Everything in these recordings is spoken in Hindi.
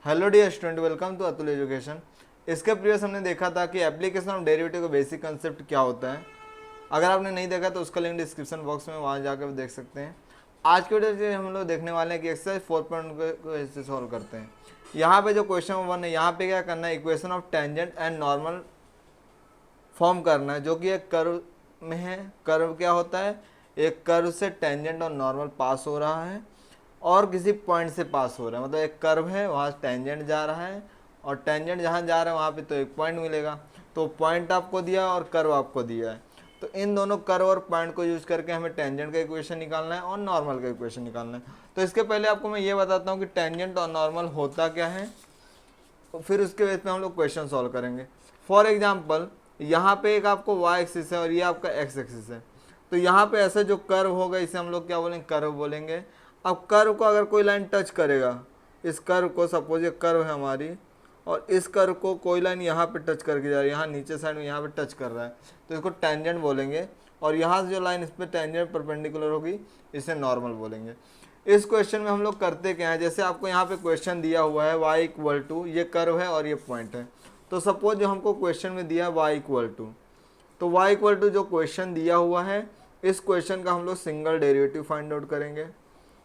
Hello dear student, welcome to Atul education. इसके प्रीवियस हमने देखा था कि एप्लीकेशन ऑफ डेरिवेटिव का बेसिक कंसेप्ट क्या होता है। अगर आपने नहीं देखा तो उसका लिंक डिस्क्रिप्शन बॉक्स में वहाँ जाकर देख सकते हैं। आज के वीडियो से हम लोग देखने वाले हैं कि एक्सरसाइज 4.1 को ऐसे सॉल्व करते हैं। यहाँ पे जो क्वेश्चन 1 है, यहाँ पे क्या करना है, equation of tangent and normal form करना है, जो कि एक कर्व में है। कर्व क्या होता है, एक कर्व से टेंजेंट और नॉर्मल पास हो रहा है और किसी पॉइंट से पास हो रहा है। मतलब एक कर्व है, वहाँ टेंजेंट जा रहा है और टेंजेंट जहाँ जा रहा है वहाँ पे तो एक पॉइंट मिलेगा। तो पॉइंट आपको दिया और कर्व आपको दिया है, तो इन दोनों कर्व और पॉइंट को यूज करके हमें टेंजेंट का इक्वेशन निकालना है और नॉर्मल का इक्वेशन निकालना है। तो इसके पहले आपको मैं ये बताता हूँ कि टेंजेंट और नॉर्मल होता क्या है, तो फिर उसके बेस पे हम लोग क्वेश्चन सॉल्व करेंगे। फॉर एग्जाम्पल, यहाँ पे एक आपको वाई एक्सिस है और ये आपका एक्स एक्सिस है। तो यहाँ पे ऐसा जो कर्व होगा इसे हम लोग क्या बोलेंगे, कर्व बोलेंगे। अब कर्व को अगर कोई लाइन टच करेगा, इस कर्व को, सपोज ये कर्व है हमारी और इस कर्व को कोई लाइन यहाँ पे टच करके जा रही है, यहाँ नीचे साइड में यहाँ पे टच कर रहा है, तो इसको टेंजेंट बोलेंगे। और यहाँ से जो लाइन इस पर टेंजेंट परपेंडिकुलर होगी इसे नॉर्मल बोलेंगे। इस क्वेश्चन में हम लोग करते क्या है, जैसे आपको यहाँ पे क्वेश्चन दिया हुआ है y इक्वल टू, ये कर्व है और ये पॉइंट है। तो सपोज जो हमको क्वेश्चन में दिया y इक्वल टू, तो y इक्वल टू जो क्वेश्चन दिया हुआ है, इस क्वेश्चन का हम लोग सिंगल डेरिवेटिव फाइंड आउट करेंगे।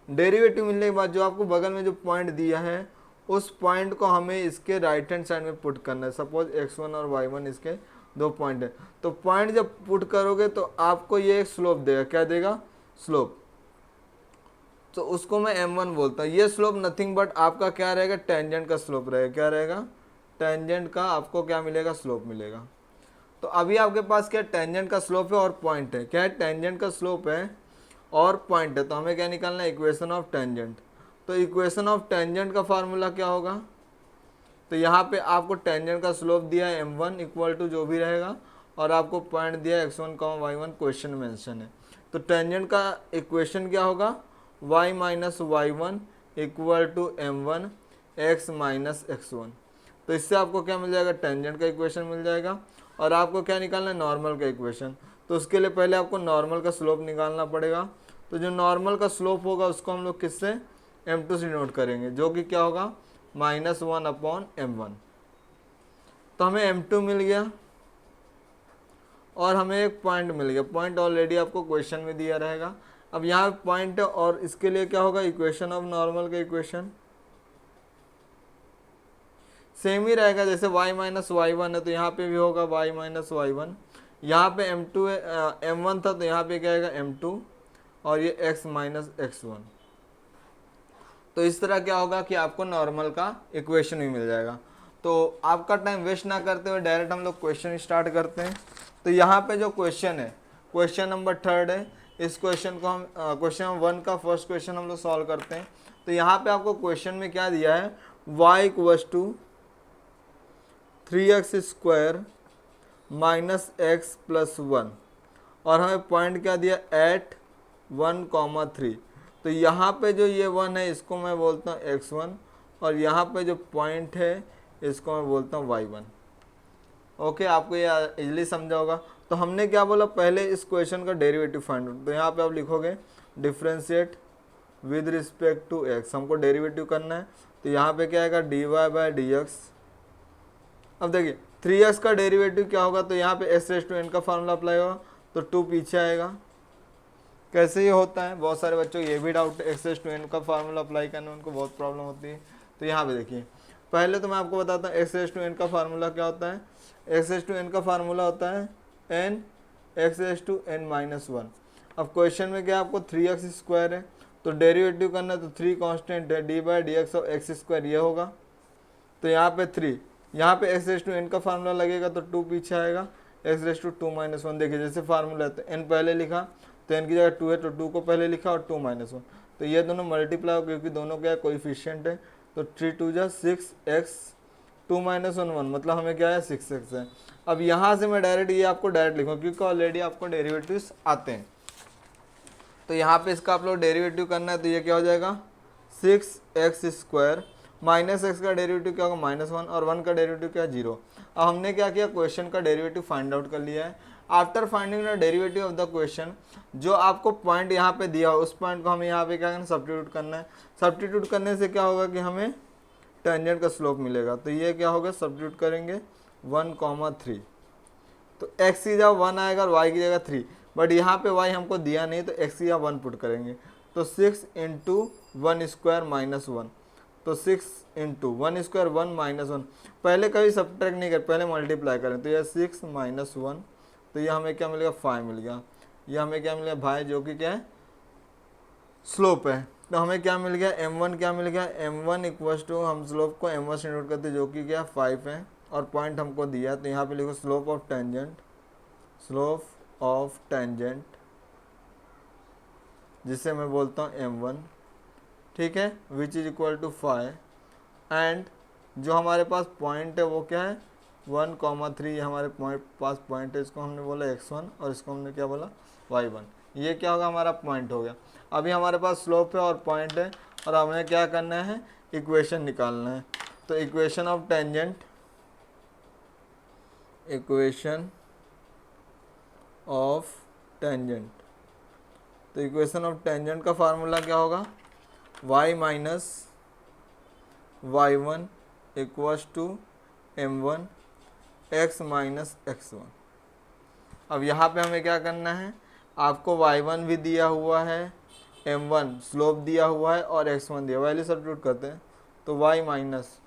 डेरिवेटिव मिलने के बाद जो आपको बगल में जो पॉइंट दिया है, उस पॉइंट को हमें इसके राइट हैंड साइड में पुट करना है। सपोज x1 और y1 इसके दो पॉइंट है, तो पॉइंट जब पुट करोगे तो आपको ये एक स्लोप देगा। क्या देगा, स्लोप। तो उसको मैं m1 बोलता हूँ। ये स्लोप नथिंग बट आपका क्या रहेगा, टेंजेंट का स्लोप रहेगा। क्या रहेगा, टेंजेंट का आपको क्या मिलेगा, स्लोप मिलेगा। तो अभी आपके पास क्या, टेंजेंट का स्लोप है और पॉइंट है। क्या है, टेंजेंट का स्लोप है और पॉइंट है, तो हमें क्या निकालना है, इक्वेशन ऑफ टेंजेंट। तो इक्वेशन ऑफ टेंजेंट का फार्मूला क्या होगा, तो यहाँ पे आपको टेंजेंट का स्लोप दिया है m1 इक्वल टू जो भी रहेगा, और आपको पॉइंट दिया है x1, y1 क्वेश्चन मेंशन है। तो टेंजेंट का इक्वेशन क्या होगा, y minus y1 equal to m1 x minus x1। तो इससे आपको क्या मिल जाएगा, टेंजेंट का इक्वेशन मिल जाएगा। और आपको क्या निकालना है, नॉर्मल का इक्वेशन। तो उसके लिए पहले आपको नॉर्मल का स्लोप निकालना पड़ेगा। तो जो नॉर्मल का स्लोप होगा उसको हम लोग किससे, m2 से डिनोट करेंगे, जो कि क्या होगा, -1/m1। तो हमें m2 मिल गया और हमें एक पॉइंट मिल गया। पॉइंट ऑलरेडी आपको क्वेश्चन में दिया रहेगा। अब यहाँ पॉइंट है और इसके लिए क्या होगा, इक्वेशन ऑफ नॉर्मल का इक्वेशन सेम ही रहेगा। जैसे y माइनस y1 है तो यहाँ पे भी होगा y माइनस y1। यहाँ पे m2 है, m1 था तो यहाँ पे क्या आएगा, m2, और ये x माइनस x1। तो इस तरह क्या होगा कि आपको नॉर्मल का इक्वेशन भी मिल जाएगा। तो आपका टाइम वेस्ट ना करते हुए डायरेक्ट हम लोग क्वेश्चन स्टार्ट करते हैं। तो यहाँ पे जो क्वेश्चन है, क्वेश्चन नंबर 3 है। इस क्वेश्चन को हम क्वेश्चन 1 का फर्स्ट क्वेश्चन हम लोग सॉल्व करते हैं। तो यहाँ पे आपको क्वेश्चन में क्या दिया है, y equals to 3x square minus x plus 1, और हमें पॉइंट क्या दिया, एट 1,3। तो यहाँ पे जो ये 1 है इसको मैं बोलता हूँ x1, और यहाँ पे जो पॉइंट है इसको मैं बोलता हूँ y1। ओके, आपको ये इजली समझा होगा। तो हमने क्या बोला, पहले इस क्वेश्चन का डेरिवेटिव फाइंड आउट। तो यहाँ पे आप लिखोगे differentiate with respect to x, हमको डेरिवेटिव करना है। तो यहाँ पे क्या आएगा, dy/dx। अब देखिए 3x का डेरिवेटिव क्या होगा, तो यहाँ पे s⁴n का फार्मूला अप्लाई होगा, तो 2 पीछे आएगा। कैसे ये होता है, बहुत सारे बच्चों ये भी डाउट है, x⁴n का फार्मूला अप्लाई करना उनको बहुत प्रॉब्लम होती है। तो यहाँ पे देखिए, पहले तो मैं आपको बताता हूँ x⁴n का फार्मूला क्या होता है। x⁴n का फार्मूला होता है n x⁴n-1। अब क्वेश्चन में क्या, आपको 3x स्क्वायर है तो डेरिवेटिव करना है, तो 3 कांस्टेंट है, d/dx ऑफ x स्क्वायर ये होगा। तो यहाँ पे 3, यहाँ पे x⁴n का फार्मूला लगेगा तो 2 पीछे आएगा, x⁻²-1। देखिए जैसे फार्मूला है तो n पहले लिखा, तो n की जगह 2 है तो 2 को पहले लिखा और 2-1। तो ये दोनों मल्टीप्लाई हो, क्योंकि दोनों क्या कोएफिशिएंट है। तो 3×2=6x, 2-1 मतलब हमें क्या है, 6x है। अब यहाँ से मैं डायरेक्ट ये आपको डायरेक्ट लिखूँ, क्योंकि ऑलरेडी आपको डेरिवेटिव्स आते हैं। तो यहाँ पे इसका आप लोग डेरिवेटिव करना है, तो ये क्या हो जाएगा, 6x स्क्वायर माइनस एक्स का डेरिवेटिव क्या होगा, -1, और 1 का डेरिवेटिव क्या है, 0। अब हमने क्या किया, क्वेश्चन का डेरिवेटिव फाइंड आउट कर लिया है। After finding the derivative of the question, जो आपको पॉइंट यहाँ पे दिया उस पॉइंट को हमें यहाँ पे क्या करना है, सब्स्टिट्यूट करना है। सब्स्टिट्यूट करने से क्या होगा कि हमें टेंजेंट का स्लोप मिलेगा। तो ये क्या होगा, सब्स्टिट्यूट करेंगे 1,3, तो x की जगह 1 आएगा और y की जगह 3, बट यहाँ पे y हमको दिया नहीं तो x की जगह 1 पुट करेंगे। तो 6 इंटू 1 स्क्वायर माइनस 1, तो 6 इंटू 1 स्क्वायर 1 माइनस 1, पहले कभी सब्ट्रैक्ट नहीं कर, पहले मल्टीप्लाई करें। तो यह 6 माइनस 1, तो ये हमें क्या मिलेगा, 5 मिल गया। ये हमें क्या मिल गया भाई, जो कि क्या है, स्लोप है। तो हमें क्या मिल गया, m1 क्या मिल गया, m1 इक्वल्स टू, हम स्लोप को m1 से नोट करते जो कि क्या 5 है, और पॉइंट हमको दिया, तो यहाँ पे लिखो slope of tangent, slope of tangent जिसे मैं बोलता हूँ m1, ठीक है, which is equal to 5, and जो हमारे पास पॉइंट है वो क्या है 1,3, हमारे पास पॉइंट है, इसको हमने बोला x1 और इसको हमने क्या बोला y1। ये क्या होगा, हमारा पॉइंट हो गया। अभी हमारे पास स्लोप है और पॉइंट है, और हमें क्या करना है, इक्वेशन निकालना है। तो equation of tangent, equation of tangent, तो इक्वेशन ऑफ टेंजेंट का फार्मूला क्या होगा, y minus y1 equals to m1 x minus x1। अब यहाँ पे हमें क्या करना है, आपको y1 भी दिया हुआ है, m1 स्लोप दिया हुआ है और x1 दिया, वैल्यू सब्स्टिट्यूट करते हैं। तो y माइनस,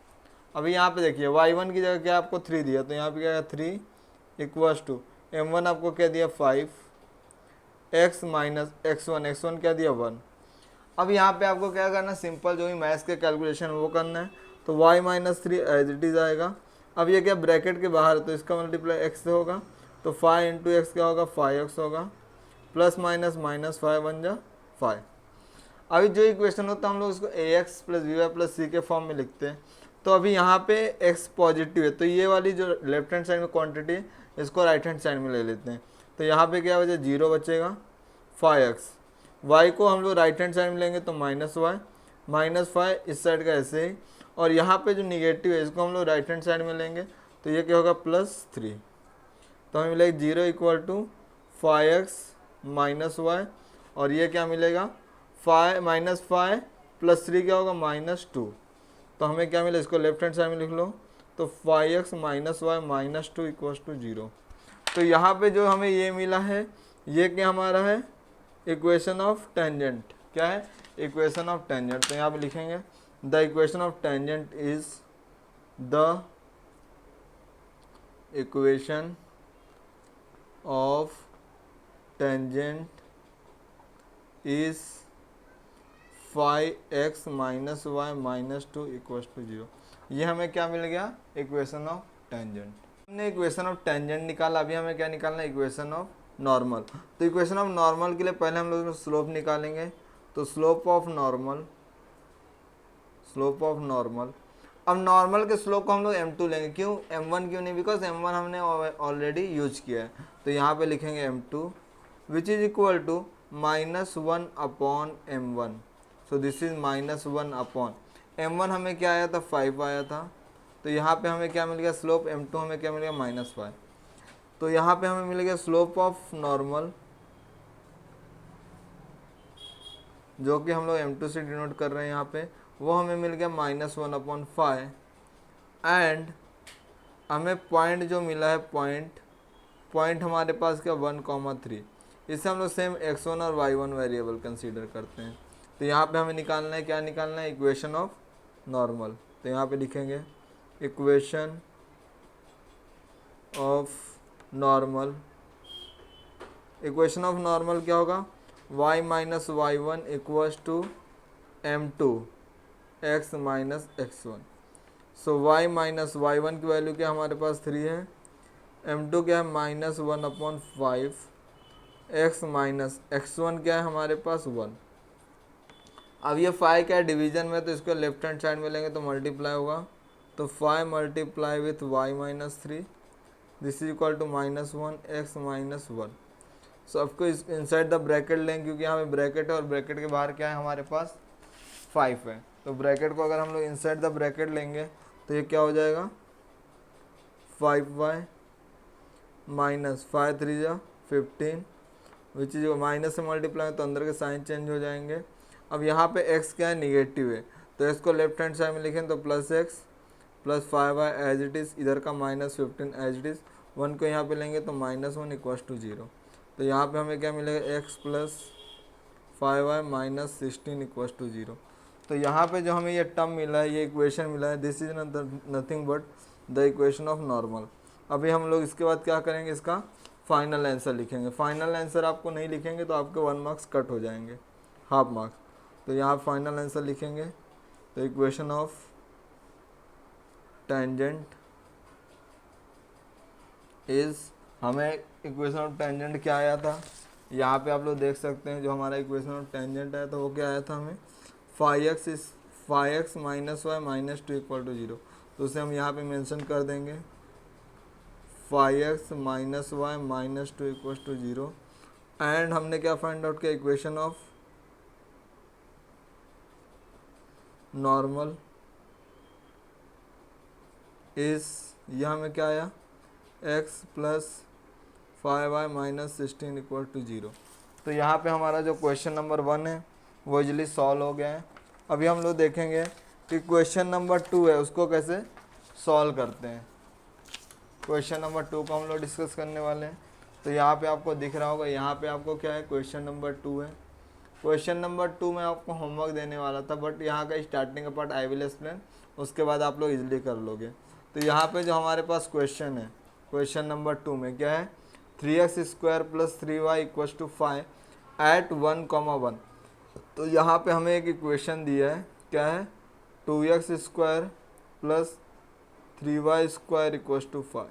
अभी यहाँ पे देखिए y1 की जगह क्या आपको 3 दिया, तो यहाँ पे क्या है 3 इक्वल्स टू m1 आपको क्या दिया 5, x माइनस x1 क्या दिया 1। अब यहाँ पे आपको क्या करना है, सिंपल जो भी मैथ्स के कैलकुलेशन वो करना है। तो y minus 3 as it is आएगा। अब ये क्या ब्रैकेट के बाहर है, तो इसका मल्टीप्लाई x से होगा, तो 5 इंटू एक्स क्या होगा 5x होगा, प्लस माइनस माइनस 5 बन जा 5। अभी जो इक्वेशन होता है हम लोग उसको ax plus b y plus c के फॉर्म में लिखते हैं। तो अभी यहाँ पे x पॉजिटिव है, तो ये वाली जो लेफ्ट हैंड साइड में क्वांटिटी है इसको राइट हैंड साइड में ले लेते हैं। तो यहाँ पे क्या बचे, 0 बचेगा, 5x, y को हम लोग राइट हैंड साइड में लेंगे तो -y, -5 इस साइड का ऐसे ही, और यहाँ पे जो निगेटिव है इसको हम लोग राइट हैंड साइड में लेंगे तो ये क्या होगा +3। तो हमें मिलेगा 0 equal to 5x minus Y, और ये क्या मिलेगा 5 -5 + 3 क्या होगा -2। तो हमें क्या मिला, इसको लेफ्ट हैंड साइड में लिख लो, तो 5x minus y minus 2 equals to 0। तो यहाँ पे जो हमें ये मिला है ये क्या हमारा है, इक्वेशन ऑफ टेंजेंट। क्या है, इक्वेशन ऑफ टेंजेंट। तो यहाँ पे लिखेंगे the equation of tangent is the equation of tangent is 5x minus y minus 2 equals to 0। ये हमें क्या मिल गया, इक्वेशन ऑफ टेंजेंट। हमने इक्वेशन ऑफ टेंजेंट निकाला, अभी हमें क्या निकालना है, इक्वेशन ऑफ नॉर्मल। तो इक्वेशन ऑफ नॉर्मल के लिए पहले हम लोग स्लोप निकालेंगे। तो slope of normal, slope of normal, अब नॉर्मल के स्लोप को हम लोग m2 लेंगे, क्यों m1 क्यों नहीं, बिकॉज m1 हमने ऑलरेडी यूज किया है। तो यहाँ पे लिखेंगे m2 which is equal to -1 upon m1। So this is -1 upon m1 हमें क्या आया था 5 आया था। तो यहाँ पे हमें क्या मिल गया, स्लोप m2 हमें क्या मिल गया -5। तो यहाँ पे हमें मिल गया स्लोप ऑफ नॉर्मल, जो कि हम लोग m2 से डिनोट कर रहे हैं यहाँ पे, वो हमें मिल गया -1 अपॉन 5। एंड हमें पॉइंट जो मिला है, पॉइंट हमारे पास क्या 1,3, इससे हम लोग सेम x1 और y1 वेरिएबल कंसीडर करते हैं। तो यहाँ पे हमें निकालना है, क्या निकालना है, इक्वेशन ऑफ नॉर्मल। तो यहाँ पे लिखेंगे equation of normal, equation of normal क्या होगा, y minus y1 equals to m2 x minus x1। So y minus y1 की वैल्यू क्या हमारे पास 3 है, m2 क्या है -1 अपॉन 5, x माइनस x1 क्या है हमारे पास 1। अब ये 5 क्या है डिवीजन में, तो इसको लेफ्ट हैंड साइड में लेंगे तो मल्टीप्लाई होगा। तो 5 multiply with y minus 3, this is equal to -1 x minus 1। So आपको इस इनसाइड द ब्रैकेट लेंगे, क्योंकि यहाँ पे ब्रैकेट है और ब्रैकेट के बाहर क्या है हमारे पास 5 है। तो ब्रैकेट को अगर हम लोग इनसाइड द ब्रैकेट लेंगे तो ये क्या हो जाएगा 5y माइनस 5 3 जा 15, विच इज माइनस से मल्टीप्लाई तो अंदर के साइन चेंज हो जाएंगे। अब यहाँ पे x क्या है, निगेटिव है, तो इसको लेफ्ट हैंड साइड में लिखें तो plus x plus 5y as it is, इधर का -15 एज इट इज़, 1 को यहाँ पे लेंगे तो -1 इक्वस टू 0। तो यहाँ पे हमें क्या मिलेगा, x plus 5y minus 16 equals to 0। तो यहाँ पे जो हमें ये टर्म मिला है, ये इक्वेशन मिला है, this is nothing but the equation of normal. अभी हम लोग इसके बाद क्या करेंगे, इसका फाइनल आंसर लिखेंगे। फाइनल आंसर आपको नहीं लिखेंगे तो आपके 1 मार्क्स कट हो जाएंगे, हाफ मार्क्स। तो यहाँ फाइनल आंसर लिखेंगे तो इक्वेशन ऑफ टेंजेंट इज, हमें इक्वेशन ऑफ टेंजेंट क्या आया था, यहाँ पे आप लोग देख सकते हैं जो हमारा इक्वेशन ऑफ टेंजेंट आया था वो क्या आया था हमें, 5x minus y minus 2 equal to 0। तो उसे हम यहाँ पे मेंशन कर देंगे 5x minus y minus 2 equal to 0। And हमने क्या फाइंड आउट किया, इक्वेशन ऑफ नॉर्मल इज, यह हमें क्या आया, x plus 5y minus 16 equal to 0। तो यहाँ पे हमारा जो क्वेश्चन नंबर 1 है वो इजली सॉल्व हो गया है। अभी हम लोग देखेंगे कि क्वेश्चन नंबर 2 है उसको कैसे सॉल्व करते हैं। क्वेश्चन नंबर 2 को हम लोग डिस्कस करने वाले हैं। तो यहाँ पे आपको दिख रहा होगा, यहाँ पे आपको क्या है, क्वेश्चन नंबर 2 है। क्वेश्चन नंबर 2 में आपको होमवर्क देने वाला था, बट यहाँ का स्टार्टिंग का पार्ट आई विल एक्सप्लेन, उसके बाद आप लोग इजीली कर लोगे। तो यहाँ पे जो हमारे पास क्वेश्चन है, क्वेश्चन नंबर 2 में क्या है, 3x square plus 3y equal to 5 at 1,1। तो यहाँ पे हमें एक इक्वेशन दिया है, क्या है, 2x square plus 3y square equal to 5।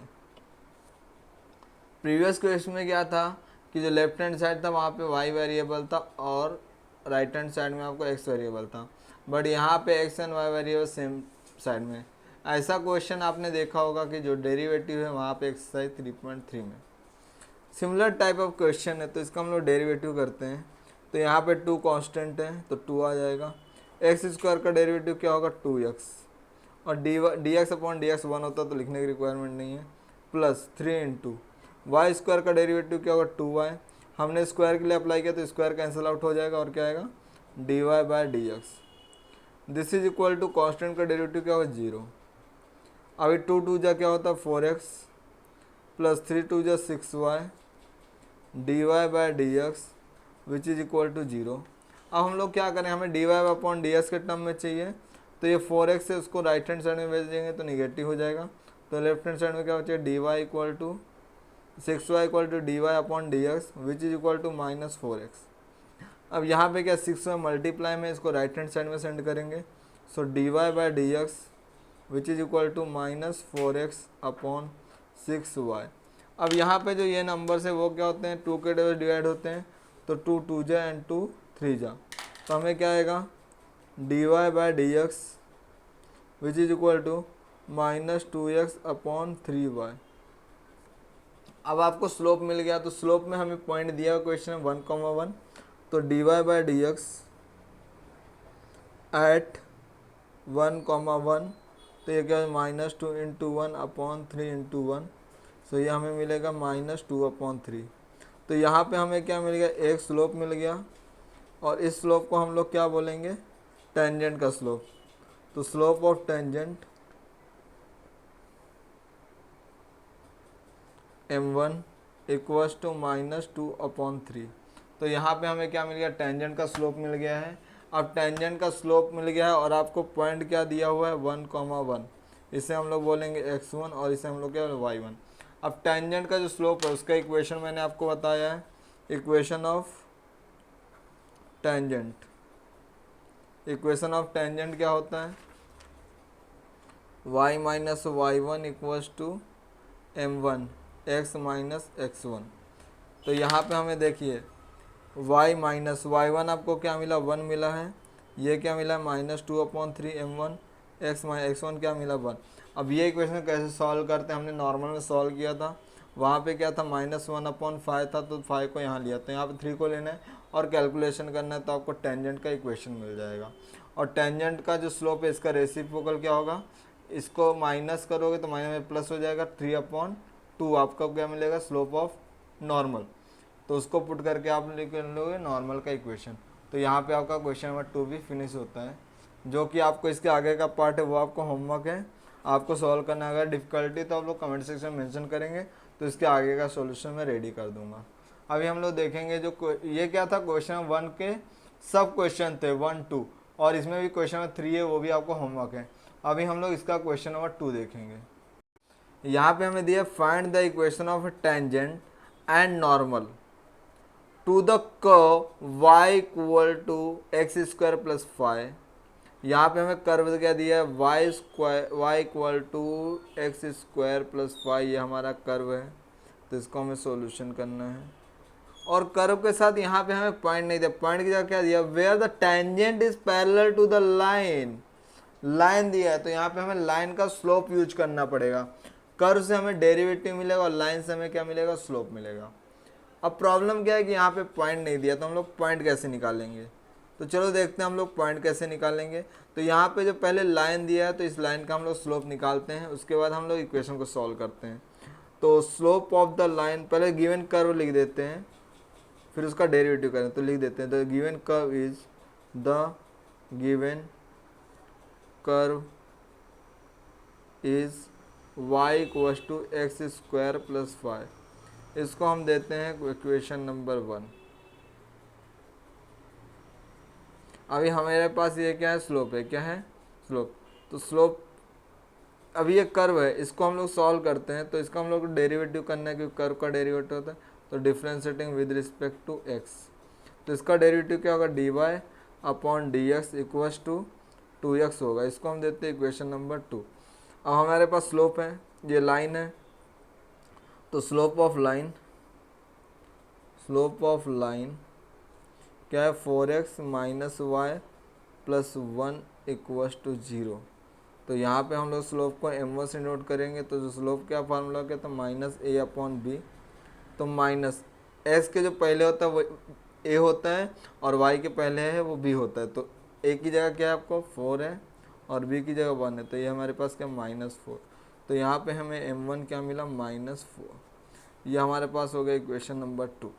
Previous question में क्या था कि जो लेफ्ट हैंड साइड था वहाँ पे y वेरिएबल था और राइट हैंड साइड में आपको x वेरिएबल था, बट यहाँ पे x and y variable same side में। ऐसा क्वेश्चन आपने देखा होगा कि जो डेरिवेटिव है वहाँ पे एक्सरसाइज 3.3 में सिमिलर टाइप ऑफ क्वेश्चन है। तो इसका हम लोग डेरिवेटिव करते हैं। तो यहाँ पे 2 कांस्टेंट है तो 2 आ जाएगा। एक्स स्क्वायर का डेरिवेटिव क्या होगा, 2x, और D x upon d x 1 होता तो लिखने की रिक्वायरमेंट नहीं है, प्लस 3 इंटू वाई स्क्वायर का डेरिवेटिव क्या होगा, 2y। हमने स्क्वायर के लिए अप्लाई किया तो स्क्वायर कैंसिल आउट हो जाएगा और क्या आएगा, d y by d x. This is equal to constant का डेरिवेटिव क्या होगा, 0। अभी 2 2 जा क्या होता है, 4x प्लस 3 2 जा 6y d y by d x which is equal to 0। अब हम लोग क्या करें, हमें d y upon d x के टर्म में चाहिए। तो ये 4x है, उसको राइट हैंड साइड में भेज देंगे तो निगेटिव हो जाएगा। तो लेफ्ट हैंड साइड में क्या बचेगा, d y equal to 6y equal to d y upon d x which is equal to minus 4x। अब यहाँ पे क्या 6y मल्टीप्लाई में इसको राइट हैंड साइड में सेंड करेंगे। So d y by d x which is equal to minus 4x upon 6y। अब यहाँ पे जो ये नंबर्स है वो क्या होते हैं, 2 के डिवाइड होते हैं। तो 2 2 जा एंड 2 3 जा, तो हमें क्या आएगा, d y by d x which is equal to minus 2x upon 3y। अब आपको स्लोप मिल गया। तो स्लोप में हमें पॉइंट दिया क्वेश्चन में 1,1। तो d y by d x at 1,1, तो ये क्या है, -2 इंटू 1 अपॉन 3 इंटू 1। सो ये हमें मिलेगा -2 अपॉन 3। तो यहाँ पे हमें क्या मिल गया, एक स्लोप मिल गया, और इस स्लोप को हम लोग क्या बोलेंगे, टेंजेंट का स्लोप। तो slope of tangent m1 equals to -2 upon 3। तो यहाँ पे हमें क्या मिल गया, टेंजेंट का स्लोप मिल गया है। अब टेंजेंट का स्लोप मिल गया है और आपको पॉइंट क्या दिया हुआ है, 1,1। इसे हम लोग बोलेंगे x1 और इसे हम लोग क्या y1। अब टेंजेंट का जो स्लोप है उसका इक्वेशन मैंने आपको बताया है, equation of tangent. Equation of tangent क्या होता है, y minus y1 equals to m1 x minus x1। तो यहाँ पे हमें देखिए y माइनस y1 आपको क्या मिला, 1 मिला है, ये क्या मिला, -2 upon 3 m1 x minus x1 क्या मिला, 1। अब ये इक्वेशन कैसे सॉल्व करते हैं, हमने नॉर्मल में सॉल्व किया था, वहाँ पे क्या था, -1 अपॉन 5 था, तो 5 को यहाँ लिया। तो यहाँ पे 3 को लेना है और कैलकुलेशन करना है, तो आपको टेंजेंट का इक्वेशन मिल जाएगा। और टेंजेंट का जो स्लोप है इसका रेसिप्रोकल क्या होगा, इसको माइनस करोगे तो माइनस में प्लस हो जाएगा, 3/2 आपका क्या मिलेगा, स्लोप ऑफ नॉर्मल। तो उसको पुट करके आप लिख लोगे नॉर्मल का इक्वेशन। तो यहाँ पे आपका क्वेश्चन नंबर 2 भी फिनिश होता है। जो कि आपको इसके आगे का पार्ट है वो आपको होमवर्क है, आपको सॉल्व करना। अगर डिफ़िकल्टी तो आप लोग कमेंट सेक्शन में मेंशन करेंगे तो इसके आगे का सॉल्यूशन मैं रेडी कर दूंगा। अभी हम लोग देखेंगे जो ये क्या था, क्वेश्चन 1 के सब क्वेश्चन थे 1 2, और इसमें भी क्वेश्चन नंबर 3 है, वो भी आपको होमवर्क है। अभी हम लोग इसका क्वेश्चन नंबर 2 देखेंगे। यहाँ पे हमें दिया find the equation of tangent and normal to the curve y equal to x square plus 5। यहाँ पे हमें कर्व क्या दिया है, y equal to x square plus 5, ये हमारा कर्व है। तो इसको हमें सॉल्यूशन करना है। और कर्व के साथ यहाँ पे हमें पॉइंट नहीं दिया, पॉइंट की जगह क्या दिया, where the tangent is parallel to the line, line दिया है। तो यहाँ पे हमें लाइन का स्लोप यूज करना पड़ेगा। कर्व से हमें डेरिवेटिव मिलेगा और लाइन से हमें क्या मिलेगा, स्लोप मिलेगा। अब प्रॉब्लम क्या है कि यहाँ पे पॉइंट नहीं दिया, तो हम लोग पॉइंट कैसे निकालेंगे। तो चलो देखते हैं हम लोग पॉइंट कैसे निकालेंगे। तो यहाँ पे जो पहले लाइन दिया है तो इस लाइन का हम लोग स्लोप निकालते हैं, उसके बाद हम लोग इक्वेशन को सॉल्व करते हैं। तो स्लोप ऑफ द लाइन, पहले गिवन कर्व लिख देते हैं, फिर उसका डेरिवेटिव करें। तो लिख देते हैं the given curve is, the given curve is y equals to x square plus 5। इसको हम देते हैं इक्वेशन नंबर 1। अभी हमारे पास ये क्या है, स्लोप है, क्या है, स्लोप। तो स्लोप, अभी ये कर्व है, इसको हम लोग सॉल्व करते हैं। तो इसका हम लोग डेरिवेटिव करना है, क्योंकि कर्व का डेरिवेटिव होता है। तो differentiating with respect to x, तो इसका डेरिवेटिव क्या होगा, d y upon d x equals to 2x होगा। इसको हम देते हैं इक्वेशन नंबर 2। अब हमारे पास स्लोप है, ये लाइन है। तो slope of line, slope of line क्या है, 4x minus y plus 1 equals to 0। तो यहाँ पे हम लोग स्लोप को m1 से नोट करेंगे। तो जो स्लोप क्या फार्मूला क्या था, माइनस a अपॉन बी। तो माइनस s के जो पहले होता है वो a होता है, और y के पहले है वो b होता है। तो a की जगह क्या है आपको 4 है, और b की जगह 1 है। तो ये हमारे पास क्या, -4। तो यहाँ पे हमें m1 क्या मिला, -4। ये हमारे पास हो गया इक्वेशन नंबर 2।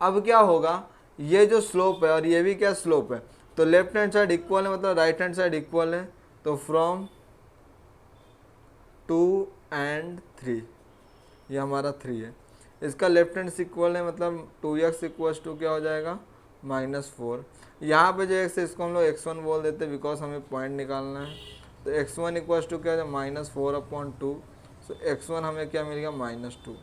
अब क्या होगा, ये जो स्लोप है और ये भी क्या स्लोप है, तो लेफ्ट हैंड साइड इक्वल है, मतलब राइट हैंड साइड इक्वल है। तो फ्रॉम 2 and 3, ये हमारा 3 है। इसका लेफ्ट हैंड इक्वल है, मतलब 2x इक्वल्स टू क्या हो जाएगा, -4। यहाँ पे जो x है इसको हम लोग x1 बोल देते हैं, बिकॉज हमें पॉइंट निकालना है। तो x1 इक्वल्स टू क्या हो जाए, -4/2। सो x1 हमें क्या मिल गया, -2।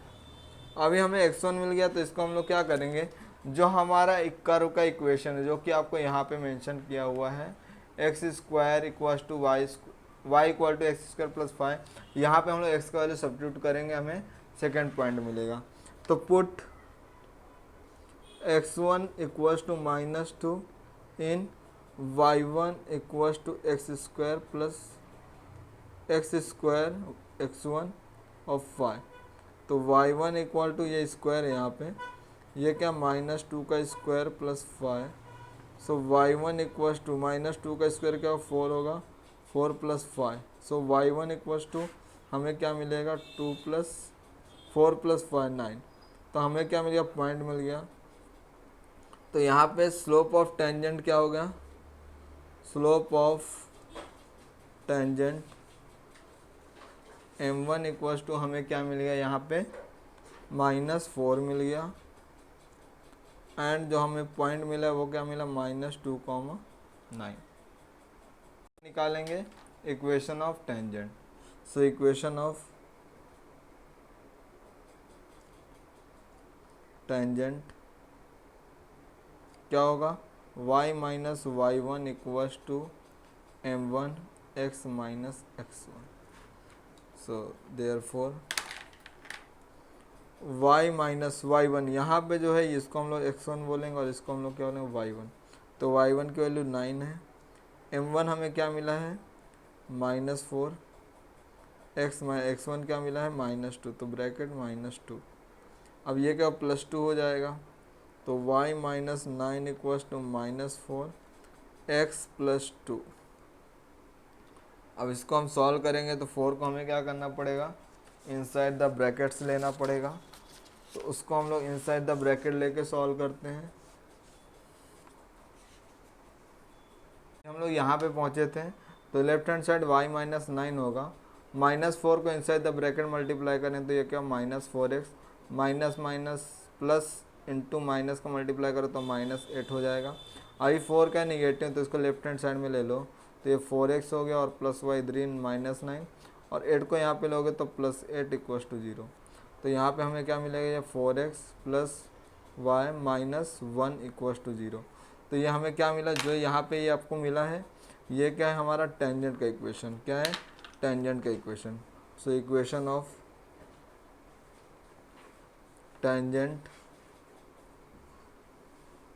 अभी हमें x1 मिल गया, तो इसको हम लोग क्या करेंगे, जो हमारा एक कर्व का इक्वेशन है, जो कि आपको यहाँ पे मेंशन किया हुआ है, x square equals to y equal to x square plus 5, यहाँ पे हम लोग एक्स का वैल्यू सब्स्टिट्यूट करेंगे, हमें सेकेंड पॉइंट मिलेगा। तो put x1 equals to -2 in y1 equals to x square plus x square x1 of 5। तो y1 इक्वल टू ये स्क्वायर है यहाँ पे, ये क्या, -2 का square plus 5। So y1 equals to -2 का स्क्वायर क्या 4 होगा, 4 plus 5। So y1 equals to हमें क्या मिलेगा, 2 प्लस 4 प्लस 5 9। तो हमें क्या मिल गया, पॉइंट मिल गया। तो यहाँ पे स्लोप ऑफ टेंजेंट क्या हो गया, slope of tangent m1 equals to हमें क्या मिल गया, यहाँ पे -4 मिल गया। एंड जो हमें पॉइंट मिला है वो क्या मिला, -2,9। निकालेंगे equation of tangent. So equation of tangent क्या होगा, y minus y1 equals to m1 x minus x1। So therefore y minus y1, यहाँ पे जो है इसको हम लोग x1 बोलेंगे और इसको हम लोग क्या बोलेंगे, y1। तो y1 की वैल्यू 9 है, m1 हमें क्या मिला है, -4, x1 क्या मिला है, -2। तो ब्रैकेट -2। अब ये क्या +2 हो जाएगा। तो y minus 9 equals to -4 x plus 2। अब इसको हम सॉल्व करेंगे तो 4 को हमें क्या करना पड़ेगा, इनसाइड द ब्रैकेट्स लेना पड़ेगा। तो उसको हम लोग इनसाइड द ब्रैकेट लेके सॉल्व करते हैं। हम लोग यहाँ पे पहुँचे थे, तो left hand side y minus 9 होगा, -4 को इनसाइड द ब्रैकेट मल्टीप्लाई करें तो ये क्या -4x, minus minus plus into minus का मल्टीप्लाई करो तो -8 हो जाएगा। अभी 4 का निगेटिव तो इसको लेफ्ट हैंड साइड में ले लो, तो ये 4x हो गया और प्लस वाई 3 -9, और 8 को यहाँ पे लोगे तो +8 इक्वल्स टू 0। तो यहाँ पे हमें क्या मिलेगा, ये 4x plus y -1 equals to 0। तो ये हमें क्या मिला, जो यहाँ पे ये आपको मिला है, ये क्या है हमारा टेंजेंट का इक्वेशन। क्या है, टेंजेंट का equation. So equation of tangent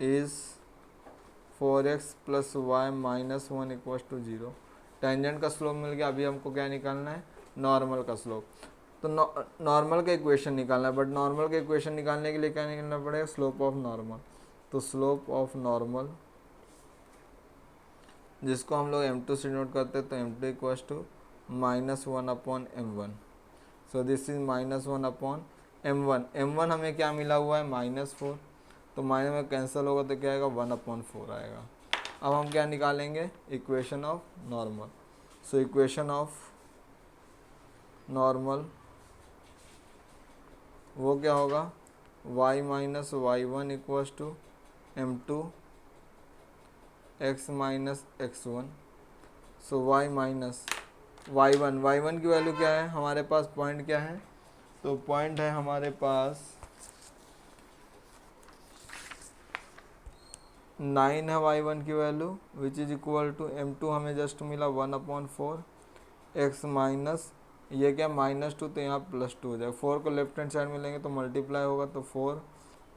is 4x plus y -1 equals to 0। Tangent का स्लोप मिल गया। अभी हमको क्या निकालना है, नॉर्मल का स्लोप। तो नॉर्मल का इक्वेशन निकालना है, बट नॉर्मल का इक्वेशन निकालने के लिए क्या निकालना पड़ेगा, स्लोप ऑफ नॉर्मल। तो स्लोप ऑफ नॉर्मल, जिसको हम लोग m2 से नोट करते हैं, तो m2 equals to -1/m1। So this is -1/m1। m1 हमें क्या मिला हुआ है, -4, तो माइनस में कैंसिल होगा तो क्या आएगा, 1/4 आएगा। अब हम क्या निकालेंगे, equation of normal. So equation of normal वो क्या होगा, y minus y1 equals to m2 x minus x1। So y minus y1 की वैल्यू क्या है हमारे पास, पॉइंट क्या है, तो पॉइंट है हमारे पास 9 है y1 की value, which is equal to m2 हमें जस्ट मिला 1/4 x माइनस, ये क्या -2 तो यहाँ +2 हो जाएगा। 4 को लेफ्ट हैंड साइड में लेंगे तो मल्टीप्लाई होगा, तो 4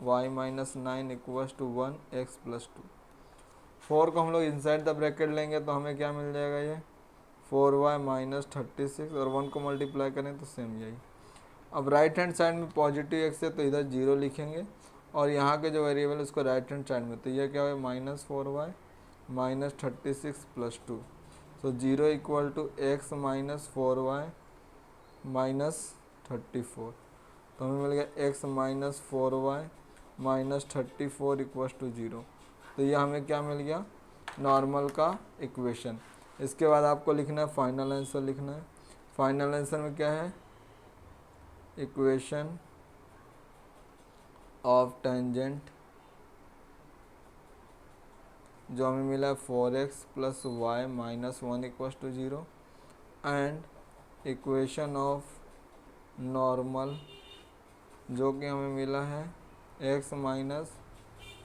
y minus 9 equals to 1 x plus 2। 4 को हम लोग इनसाइड द ब्रैकेट लेंगे तो हमें क्या मिल जाएगा, ये 4y माइनस 36, और 1 को मल्टीप्लाई करें तो सेम यही। अब राइट हैंड साइड में पॉजिटिव x है तो इधर 0 लिखेंगे, और यहाँ के जो वेरिएबल है उसको राइट हैंड साइड में, तो ये क्या है -4y minus 36 plus 2। So 0 equal to x minus 4y minus 34। तो हमें मिल गया x minus 4y minus 34 equals to 0। तो ये हमें क्या मिल गया, नॉर्मल का इक्वेशन। इसके बाद आपको लिखना है फाइनल आंसर लिखना है। फाइनल आंसर में क्या है, इक्वेशन ऑफ टेंजेंट जो हमें मिला है 4x plus y minus 1 equals to 0, and equation of normal जो कि हमें मिला है x minus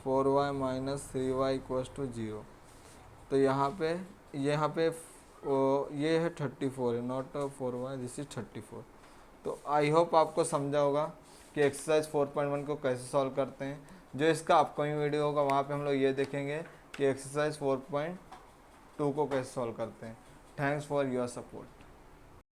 4y minus 3y equals to 0। तो यहाँ पे ये है 34 है, नॉट 4y, दिस इज 34। तो आई होप आपको समझा होगा कि एक्सरसाइज 4.1 को कैसे सॉल्व करते हैं। जो इसका अपकमिंग वीडियो होगा वहाँ पे हम लोग ये देखेंगे कि एक्सरसाइज 4.2 को कैसे सॉल्व करते हैं। Thanks for your support.